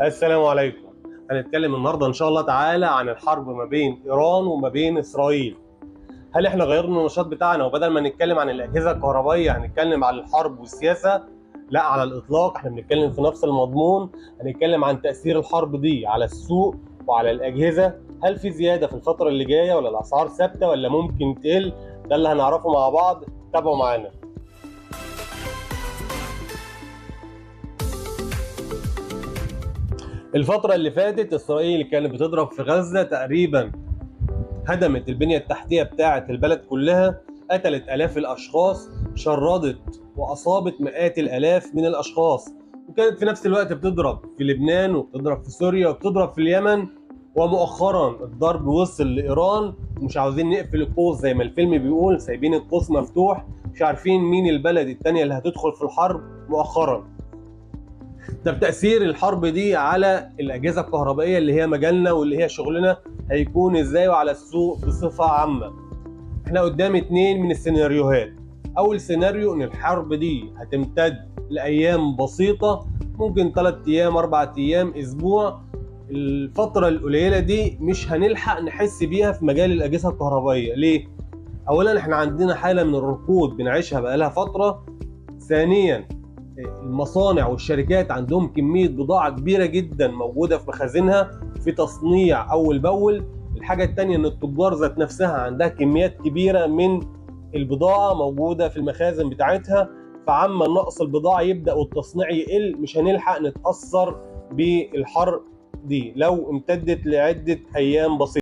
السلام عليكم. هنتكلم النهارده ان شاء الله تعالى عن الحرب ما بين ايران وما بين اسرائيل. هل احنا غيرنا النشاط بتاعنا وبدل ما نتكلم عن الاجهزه الكهربائيه هنتكلم عن الحرب والسياسه؟ لا، على الاطلاق. احنا بنتكلم في نفس المضمون. هنتكلم عن تاثير الحرب دي على السوق وعلى الاجهزه. هل في زياده في الفتره اللي جايه ولا الاسعار ثابته ولا ممكن تقل؟ ده اللي هنعرفه مع بعض. تابعوا معانا. الفترة اللي فاتت إسرائيل كانت بتضرب في غزة تقريبا، هدمت البنية التحتية بتاعة البلد كلها، قتلت آلاف الأشخاص، شردت وأصابت مئات الآلاف من الأشخاص، وكانت في نفس الوقت بتضرب في لبنان وبتضرب في سوريا وبتضرب في اليمن. ومؤخرا الضرب وصل لإيران، ومش عاوزين نقفل القوس زي ما الفيلم بيقول، سايبين القوس مفتوح، مش عارفين مين البلد التانية اللي هتدخل في الحرب مؤخرا. ده بتأثير الحرب دي على الأجهزة الكهربائية اللي هي مجالنا واللي هي شغلنا هيكون ازاي، وعلى السوق بصفة عامة. احنا قدام اتنين من السيناريوهات. أول سيناريو إن الحرب دي هتمتد لأيام بسيطة، ممكن 3 أيام 4 أيام أسبوع. الفترة القليلة دي مش هنلحق نحس بيها في مجال الأجهزة الكهربائية. ليه؟ أولا احنا عندنا حالة من الركود بنعيشها بقالها فترة. ثانيا المصانع والشركات عندهم كمية بضاعة كبيرة جدا موجودة في مخازنها في تصنيع أول بأول. الحاجة التانية إن التجار ذات نفسها عندها كميات كبيرة من البضاعة موجودة في المخازن بتاعتها، فعما نقص البضاعة يبدأ والتصنيع يقل، مش هنلحق نتأثر بالحرب دي لو امتدت لعدة أيام بسيطة.